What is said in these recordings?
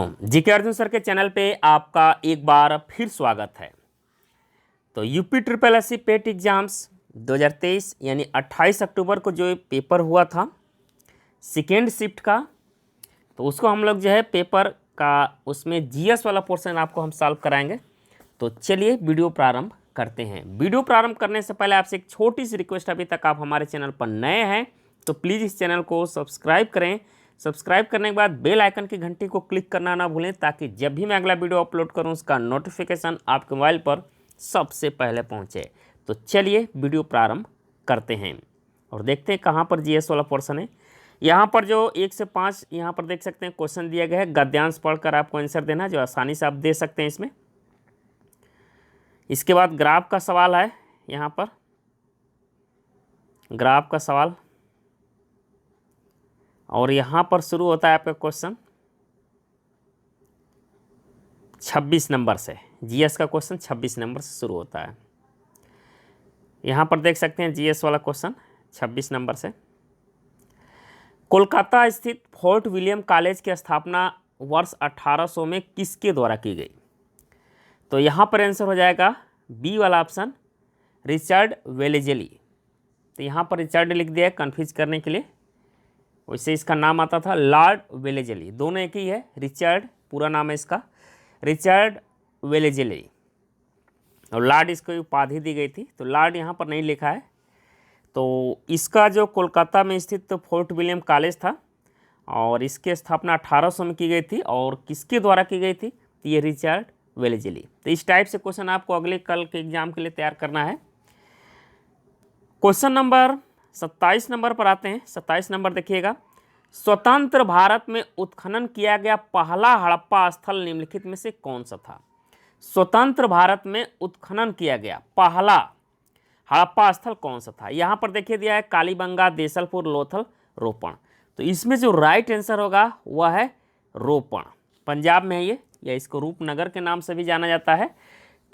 GK Arjun sir के channel पे आपका एक बार फिर स्वागत है। तो यूपी ट्रिपल एससी पेट एग्जाम्स 2023 यानी 28 अक्टूबर को जो पेपर हुआ था सेकेंड शिफ्ट का, तो उसको हम लोग जो है पेपर का उसमें जीएस वाला पोर्शन आपको हम सॉल्व कराएंगे। तो चलिए वीडियो प्रारंभ करते हैं। वीडियो प्रारंभ करने से पहले आपसे एक छोटी सी रिक्वेस्ट, अभी तक आप हमारे चैनल पर नए हैं तो प्लीज़ इस चैनल को सब्सक्राइब करें। सब्सक्राइब करने के बाद बेल आइकन की घंटी को क्लिक करना ना भूलें, ताकि जब भी मैं अगला वीडियो अपलोड करूं उसका नोटिफिकेशन आपके मोबाइल पर सबसे पहले पहुंचे। तो चलिए वीडियो प्रारंभ करते हैं और देखते हैं कहां पर जीएस वाला पोर्शन है। यहां पर जो 1 से 5 यहां पर देख सकते हैं क्वेश्चन दिया गया है, गद्यांश पढ़कर आपको आंसर देना, जो आसानी से आप दे सकते हैं इसमें। इसके बाद ग्राफ का सवाल है, यहाँ पर ग्राफ का सवाल, और यहाँ पर शुरू होता है आपका क्वेश्चन 26 नंबर से। जीएस का क्वेश्चन 26 नंबर से शुरू होता है। यहाँ पर देख सकते हैं जीएस वाला क्वेश्चन 26 नंबर से। कोलकाता स्थित फोर्ट विलियम कॉलेज की स्थापना वर्ष 1800 में किसके द्वारा की गई? तो यहाँ पर आंसर हो जाएगा बी वाला ऑप्शन, रिचर्ड वेलेजली। तो यहाँ पर रिचर्ड लिख दिया है कन्फ्यूज करने के लिए, वैसे इसका नाम आता था लॉर्ड वेलेजली। दोनों एक ही है, रिचर्ड पूरा नाम है इसका रिचर्ड वेलेजली, और लॉर्ड इसको उपाधि दी गई थी, तो लॉर्ड यहाँ पर नहीं लिखा है। तो इसका जो कोलकाता में स्थित तो फोर्ट विलियम कॉलेज था, और इसकी स्थापना 1800 में की गई थी, और किसके द्वारा की गई थी? तो ये रिचर्ड वेलेजली। तो इस टाइप से क्वेश्चन आपको अगले कल के एग्जाम के लिए तैयार करना है। क्वेश्चन नंबर 27 नंबर पर आते हैं। 27 नंबर देखिएगा, स्वतंत्र भारत में उत्खनन किया गया पहला हड़प्पा स्थल निम्नलिखित में से कौन सा था? स्वतंत्र भारत में उत्खनन किया गया पहला हड़प्पा स्थल कौन सा था? यहाँ पर देखिए दिया है कालीबंगा, देसलपुर, लोथल, रोपण। तो इसमें जो राइट आंसर होगा वह है रोपण। पंजाब में है ये, या इसको रूपनगर के नाम से भी जाना जाता है।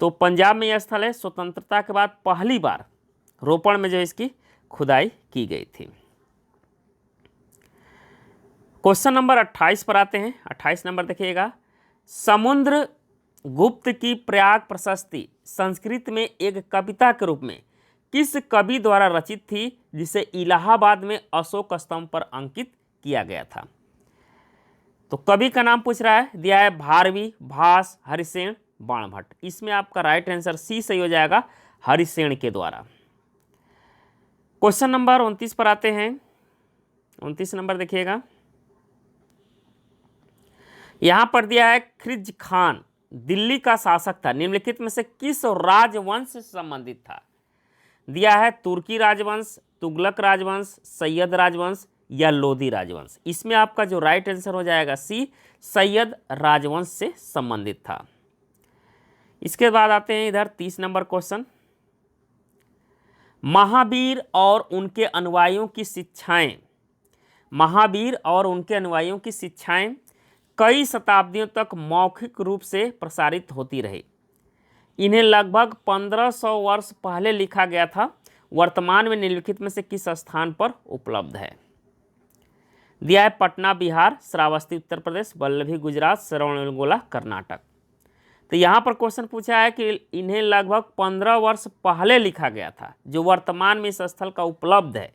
तो पंजाब में यह स्थल है। स्वतंत्रता के बाद पहली बार रोपण में जो इसकी खुदाई की गई थी। क्वेश्चन नंबर 28 पर आते हैं। 28 नंबर देखिएगा, समुद्र गुप्त की प्रयाग प्रशस्ति संस्कृत में एक कविता के रूप में किस कवि द्वारा रचित थी, जिसे इलाहाबाद में अशोक स्तंभ पर अंकित किया गया था? तो कवि का नाम पूछ रहा है, दिया है भारवी, भास, हरिसेन, बाणभट्ट। इसमें आपका राइट आंसर सी सही हो जाएगा, हरिसेन के द्वारा। क्वेश्चन नंबर 29 पर आते हैं। 29 नंबर देखिएगा, यहां पर दिया है खिल्जी खान दिल्ली का शासक था, निम्नलिखित में से किस राजवंश से संबंधित था? दिया है तुर्की राजवंश, तुगलक राजवंश, सैयद राजवंश या लोधी राजवंश। इसमें आपका जो राइट आंसर हो जाएगा सी, सैयद राजवंश से संबंधित था। इसके बाद आते हैं इधर 30 नंबर क्वेश्चन, महावीर और उनके अनुयायियों की शिक्षाएं, महावीर और उनके अनुयायियों की शिक्षाएं कई शताब्दियों तक मौखिक रूप से प्रसारित होती रही। इन्हें लगभग 1500 वर्ष पहले लिखा गया था। वर्तमान में निम्नलिखित में से किस स्थान पर उपलब्ध है? दिया है पटना बिहार, श्रावस्ती उत्तर प्रदेश, वल्लभी गुजरात, श्रवणबेलगोला कर्नाटक। तो यहाँ पर क्वेश्चन पूछा है कि इन्हें लगभग 15 वर्ष पहले लिखा गया था, जो वर्तमान में इस स्थल का उपलब्ध है।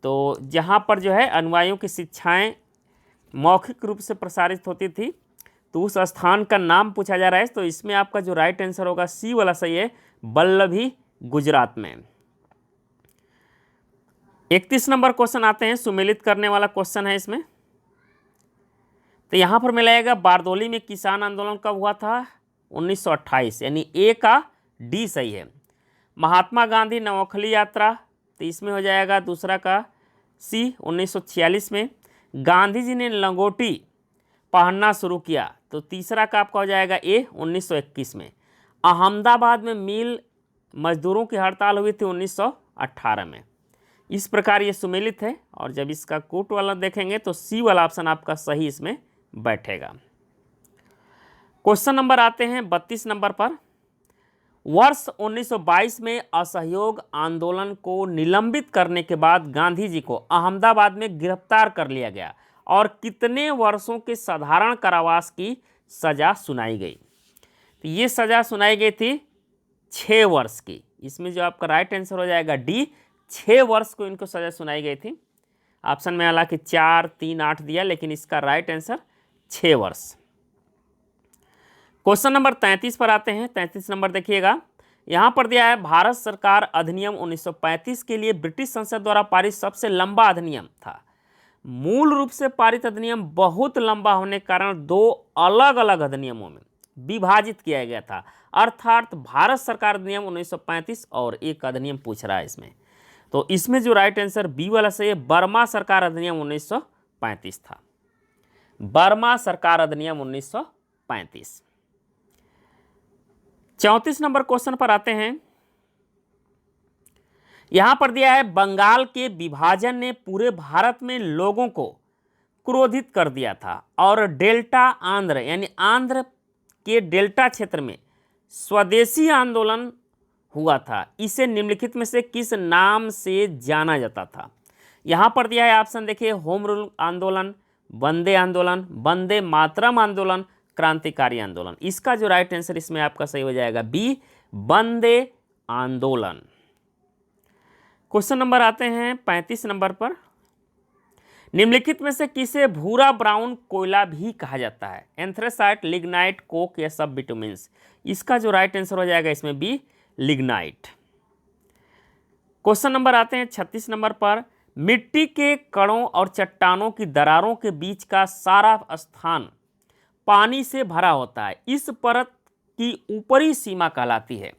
तो जहाँ पर जो है अनुयायियों की शिक्षाएं मौखिक रूप से प्रसारित होती थी, तो उस स्थान का नाम पूछा जा रहा है। तो इसमें आपका जो राइट आंसर होगा सी वाला सही है, वल्लभी गुजरात में। 31 नंबर क्वेश्चन आते हैं, सुमेलित करने वाला क्वेश्चन है इसमें। तो यहाँ पर मिलाएगा बारदोली में किसान आंदोलन कब हुआ था? 1928, यानी ए का डी सही है। महात्मा गांधी नवोखली यात्रा, तो इसमें हो जाएगा दूसरा का सी, 1946 में। गांधी जी ने लंगोटी पहनना शुरू किया, तो तीसरा का आपका हो जाएगा ए, 1921 में। अहमदाबाद में मिल मजदूरों की हड़ताल हुई थी 1918 में। इस प्रकार ये सुमेलित है, और जब इसका कोट वाला देखेंगे तो सी वाला ऑप्शन आपका सही इसमें बैठेगा। क्वेश्चन नंबर आते हैं 32 नंबर पर, वर्ष 1922 में असहयोग आंदोलन को निलंबित करने के बाद गांधी जी को अहमदाबाद में गिरफ्तार कर लिया गया और कितने वर्षों के साधारण कारावास की सजा सुनाई गई? तो ये सजा सुनाई गई थी 6 वर्ष की। इसमें जो आपका राइट आंसर हो जाएगा डी, 6 वर्ष को इनको सजा सुनाई गई थी। ऑप्शन में हालांकि 4, 3, 8 दिया, लेकिन इसका राइट आंसर 6 वर्ष। क्वेश्चन नंबर 33 पर आते हैं। 33 नंबर देखिएगा, यहां पर दिया है भारत सरकार अधिनियम 1935 के लिए ब्रिटिश संसद द्वारा पारित सबसे लंबा अधिनियम था। मूल रूप से पारित अधिनियम बहुत लंबा होने के कारण 2 अलग अलग अधिनियमों में विभाजित किया गया था, अर्थात भारत सरकार अधिनियम 1935 और एक अधिनियम पूछ रहा है इसमें। तो इसमें जो राइट आंसर बी वाला सही है, बर्मा सरकार अधिनियम 1935 था। बर्मा सरकार अधिनियम 1935। 34 नंबर क्वेश्चन पर आते हैं। यहां पर दिया है बंगाल के विभाजन ने पूरे भारत में लोगों को क्रोधित कर दिया था और डेल्टा आंध्र यानी आंध्र के डेल्टा क्षेत्र में स्वदेशी आंदोलन हुआ था। इसे निम्नलिखित में से किस नाम से जाना जाता था? यहां पर दिया है ऑप्शन देखिए, होम रूल आंदोलन, वंदे आंदोलन, वंदे मातरम आंदोलन, क्रांतिकारी आंदोलन। इसका जो राइट आंसर इसमें आपका सही हो जाएगा बी, वंदे आंदोलन। क्वेश्चन नंबर आते हैं 35 नंबर पर। निम्नलिखित में से किसे भूरा ब्राउन कोयला भी कहा जाता है? एंथ्रेसाइट, लिग्नाइट, कोक या सब बिटुमिन्स? इसका जो राइट आंसर हो जाएगा इसमें बी, लिग्नाइट। क्वेश्चन नंबर आते हैं 36 नंबर पर। मिट्टी के कणों और चट्टानों की दरारों के बीच का सारा स्थान पानी से भरा होता है। इस परत की ऊपरी सीमा कहलाती है।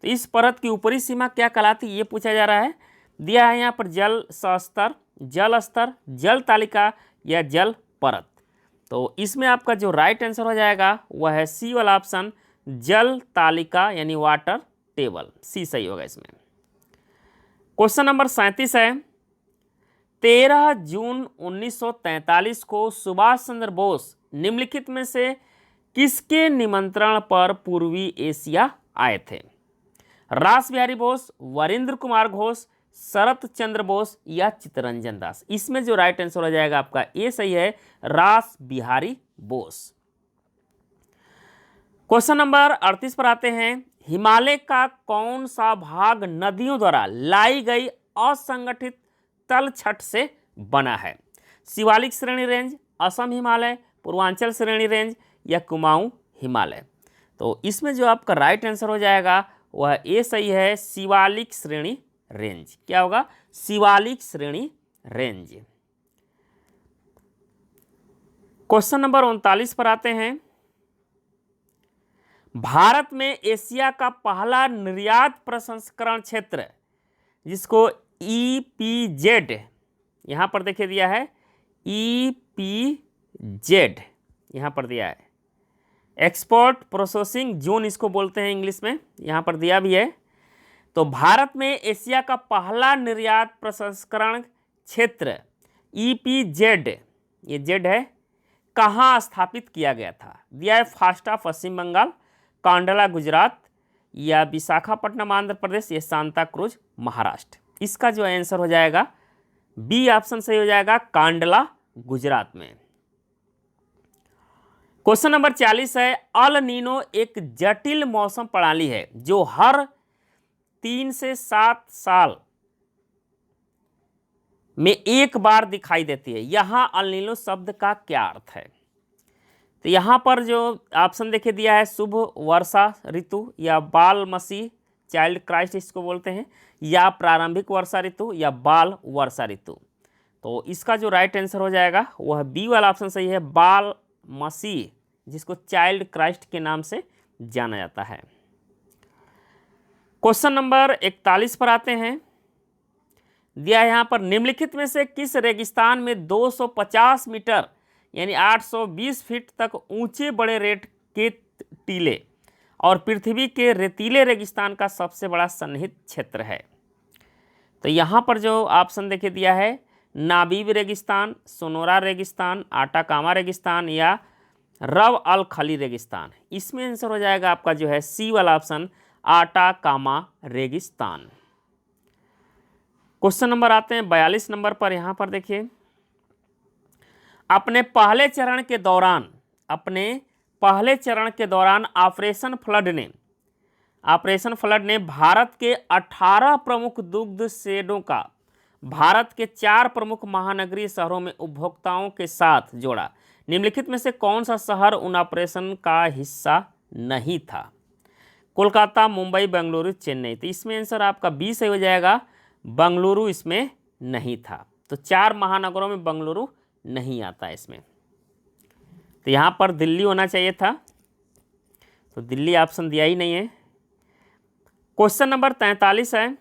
तो इस परत की ऊपरी सीमा क्या कहलाती है, ये पूछा जा रहा है। दिया है यहाँ पर जल स्तर, जल स्तर, जल तालिका या जल परत। तो इसमें आपका जो राइट आंसर हो जाएगा वह है सी वाला ऑप्शन, जल तालिका यानी वाटर टेबल। सी सही होगा इसमें। क्वेश्चन नंबर 37 है। 13 जून 1943 को सुभाष चंद्र बोस निम्नलिखित में से किसके निमंत्रण पर पूर्वी एशिया आए थे? रास बिहारी बोस, वरिंद्र कुमार घोष, शरत चंद्र बोस या चित्तरंजन दास? इसमें जो राइट आंसर हो जाएगा आपका ए सही है, रास बिहारी बोस। क्वेश्चन नंबर 38 पर आते हैं। हिमालय का कौन सा भाग नदियों द्वारा लाई गई असंगठित तलछट से बना है? शिवालिक श्रेणी रेंज, असम हिमालय, पूर्वांचल श्रेणी रेंज या कुमाऊं हिमालय? तो इसमें जो आपका राइट आंसर हो जाएगा वह ए सही है, शिवालिक श्रेणी रेंज। क्या होगा? शिवालिक श्रेणी रेंज। क्वेश्चन नंबर 39 पर आते हैं। भारत में एशिया का पहला निर्यात प्रसंस्करण क्षेत्र जिसको EPZ, यहां पर देखिए दिया है EPZ, यहां पर दिया है एक्सपोर्ट प्रोसेसिंग जोन इसको बोलते हैं इंग्लिश में, यहां पर दिया भी है। तो भारत में एशिया का पहला निर्यात प्रसंस्करण क्षेत्र EPZ, ये जेड है, कहाँ स्थापित किया गया था? दिया है फास्टा पश्चिम बंगाल, कांडला गुजरात या विशाखापट्टनम आंध्र प्रदेश या सांता क्रूज महाराष्ट्र? इसका जो आंसर हो जाएगा बी ऑप्शन सही हो जाएगा, कांडला गुजरात में। क्वेश्चन नंबर 40 है। अल नीनो एक जटिल मौसम प्रणाली है जो हर 3 से 7 साल में एक बार दिखाई देती है। यहां अल नीनो शब्द का क्या अर्थ है? तो यहां पर जो ऑप्शन देखिए दिया है, शुभ वर्षा ऋतु या बाल मसीह चाइल्ड क्राइस्ट इसको बोलते हैं, या प्रारंभिक वर्षा ऋतु या बाल वर्षा ऋतु? तो इसका जो राइट आंसर हो जाएगा वह बी वाला ऑप्शन सही है, बाल मसीह, जिसको चाइल्ड क्राइस्ट के नाम से जाना जाता है। क्वेश्चन नंबर 41 पर आते हैं। दिया है यहां पर, निम्नलिखित में से किस रेगिस्तान में 250 मीटर यानी 820 फीट तक ऊंचे बड़े रेत के टीले और पृथ्वी के रेतीले रेगिस्तान का सबसे बड़ा सन्निहित क्षेत्र है? तो यहाँ पर जो ऑप्शन देखिए दिया है, नाबीब रेगिस्तान, सोनोरा रेगिस्तान, आटाकामा रेगिस्तान या रव अल खली रेगिस्तान? इसमें आंसर हो जाएगा आपका जो है सी वाला ऑप्शन, आटाकामा रेगिस्तान। क्वेश्चन नंबर आते हैं 42 नंबर पर। यहाँ पर देखिए, अपने पहले चरण के दौरान ऑपरेशन फ्लड ने भारत के 18 प्रमुख दुग्ध शेडों का भारत के 4 प्रमुख महानगरीय शहरों में उपभोक्ताओं के साथ जोड़ा। निम्नलिखित में से कौन सा शहर उन ऑपरेशन का हिस्सा नहीं था? कोलकाता, मुंबई, बेंगलुरु, चेन्नई। तो इसमें आंसर आपका बी सही हो जाएगा, बेंगलुरु इसमें नहीं था। तो 4 महानगरों में बेंगलुरु नहीं आता इसमें। तो यहाँ पर दिल्ली होना चाहिए था, तो दिल्ली ऑप्शन दिया ही नहीं है। क्वेश्चन नंबर 43 है,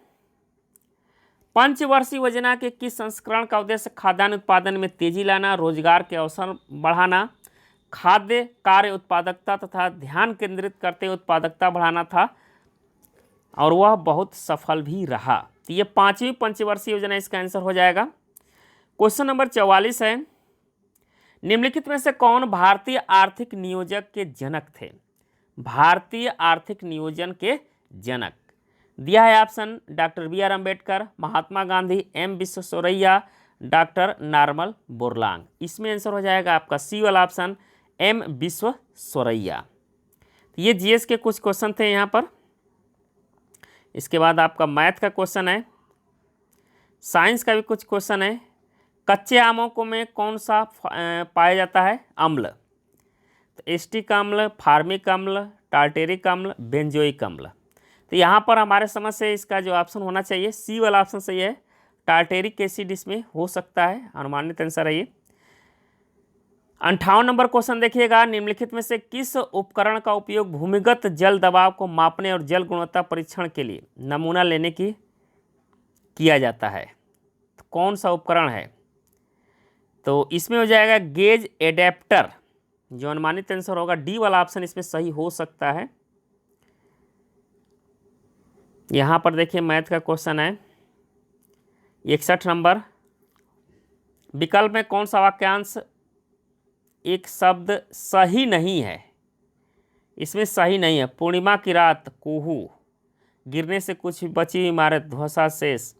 पंचवर्षीय योजना के किस संस्करण का उद्देश्य खाद्यान्न उत्पादन में तेजी लाना, रोजगार के अवसर बढ़ाना, खाद्य कार्य उत्पादकता तथा ध्यान केंद्रित करते उत्पादकता बढ़ाना था, और वह बहुत सफल भी रहा। तो ये 5वीं पंचवर्षीय योजना इसका आंसर हो जाएगा। क्वेश्चन नंबर 44 है, निम्नलिखित में से कौन भारतीय आर्थिक नियोजक के जनक थे? भारतीय आर्थिक नियोजन के जनक दिया है option doctor B R Ambedkar, Mahatma Gandhi, M Visvesvaraya, doctor Norman Borlaug. इसमें आंसर हो जाएगा आपका सी वाला ऑप्शन, एम विश्वेश्वरैया। ये जीएस के कुछ क्वेश्चन थे यहाँ पर। इसके बाद आपका मैथ का क्वेश्चन है, साइंस का भी कुछ क्वेश्चन है। कच्चे आमों को में कौन सा पाया जाता है? अम्ल। तो एस्टिक अम्ल, फार्मिक अम्ल, टार्टेरिक अम्ल, बेंजोइक अम्ल। तो यहाँ पर हमारे समझ से इसका जो ऑप्शन होना चाहिए सी वाला ऑप्शन सही है, टार्टेरिक एसिड इसमें हो सकता है, अनुमानित आंसर है ये। 58 नंबर क्वेश्चन देखिएगा, निम्नलिखित में से किस उपकरण का उपयोग भूमिगत जल दबाव को मापने और जल गुणवत्ता परीक्षण के लिए नमूना लेने की किया जाता है? तो कौन सा उपकरण है? तो इसमें हो जाएगा गेज एडेप्टर, जो अनुमानित आंसर होगा डी वाला ऑप्शन इसमें सही हो सकता है। यहाँ पर देखिए मैथ का क्वेश्चन है 61 नंबर, विकल्प में कौन सा वाक्यांश एक शब्द सही नहीं है? इसमें सही नहीं है। पूर्णिमा की रात, कुहू, गिरने से कुछ बची हुई इमारत, ध्वसा शेष,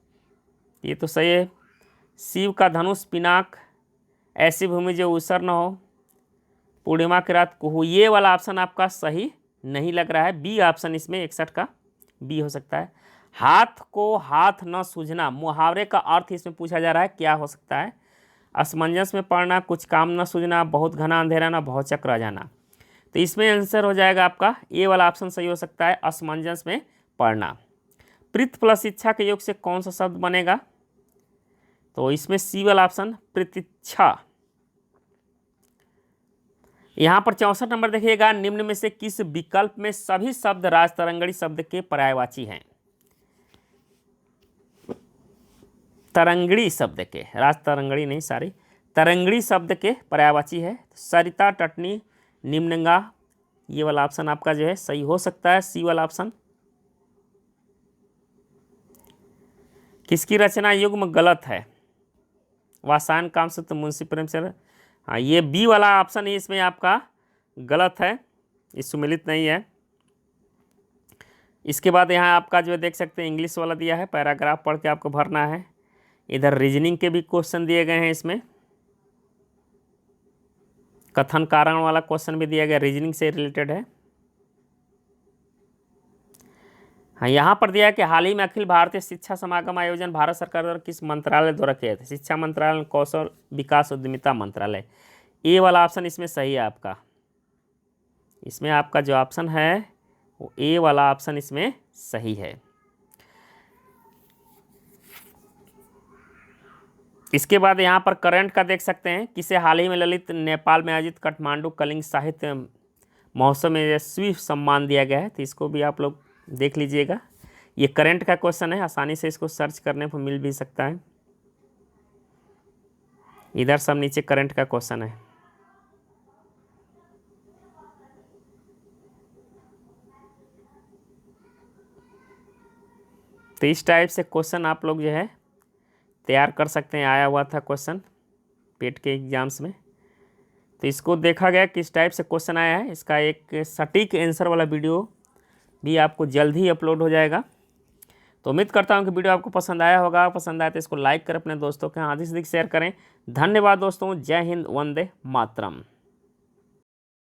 ये तो सही है। शिव का धनुष, पिनाक, ऐसी भूमि जो ऊसर न हो, पूर्णिमा की रात, कुहू, ये वाला ऑप्शन आपका सही नहीं लग रहा है। बी ऑप्शन इसमें 61 का बी हो सकता है। हाथ को हाथ न सूझना, मुहावरे का अर्थ इसमें पूछा जा रहा है, क्या हो सकता है? असमंजस में पड़ना, कुछ काम न सूझना, बहुत घना अंधेरा न, भौचक्र आ जाना। तो इसमें आंसर हो जाएगा आपका ए वाला ऑप्शन सही हो सकता है, असमंजस में पड़ना। प्रीत प्लस इच्छा के योग से कौन सा शब्द बनेगा? तो इसमें सी वाला ऑप्शन, प्रतीक्षा। यहाँ पर 64 नंबर देखिएगा, निम्न में से किस विकल्प में सभी शब्द राजतरंगड़ी शब्द के पर्यायवाची हैं? तरंगड़ी शब्द के, राजतरंगड़ी नहीं सॉरी, तरंगड़ी शब्द के पर्यायवाची है। सरिता, टटनी, निम्नगा, ये वाला ऑप्शन आपका जो है सही हो सकता है, सी वाला ऑप्शन। किसकी रचना युग्म गलत है? वासायन कामसूत्र, मुंशी प्रेमचंद्र। हाँ, ये बी वाला ऑप्शन ही इसमें आपका गलत है, ये सुमिलित नहीं है। इसके बाद यहाँ आपका जो देख सकते हैं इंग्लिश वाला दिया है, पैराग्राफ पढ़ के आपको भरना है। इधर रीजनिंग के भी क्वेश्चन दिए गए हैं, इसमें कथन कारण वाला क्वेश्चन भी दिया गया, रीजनिंग से रिलेटेड है। हाँ, यहाँ पर दिया है कि हाल ही में अखिल भारतीय शिक्षा समागम आयोजन भारत सरकार द्वारा किस मंत्रालय द्वारा किया था? शिक्षा मंत्रालय, कौशल विकास उद्यमिता मंत्रालय। ए वाला ऑप्शन इसमें सही है आपका। इसमें आपका जो ऑप्शन है वो ए वाला ऑप्शन इसमें सही है। इसके बाद यहाँ पर करंट का देख सकते हैं, किसे हाल ही में ललित नेपाल में आयोजित काठमांडू कलिंग साहित्य महोत्सव में यशस्वी सम्मान दिया गया है। तो इसको भी आप लोग देख लीजिएगा, ये करंट का क्वेश्चन है, आसानी से इसको सर्च करने पर मिल भी सकता है। इधर सब नीचे करंट का क्वेश्चन है। तो इस टाइप से क्वेश्चन आप लोग जो है तैयार कर सकते हैं। आया हुआ था क्वेश्चन पेट के एग्जाम्स में, तो इसको देखा गया किस टाइप से क्वेश्चन आया है। इसका एक सटीक आंसर वाला वीडियो भी आपको जल्द ही अपलोड हो जाएगा। तो उम्मीद करता हूँ कि वीडियो आपको पसंद आया होगा। पसंद आया तो इसको लाइक करें, अपने दोस्तों के यहाँ अधिक से अधिक शेयर करें। धन्यवाद दोस्तों। जय हिंद, वंदे मातरम।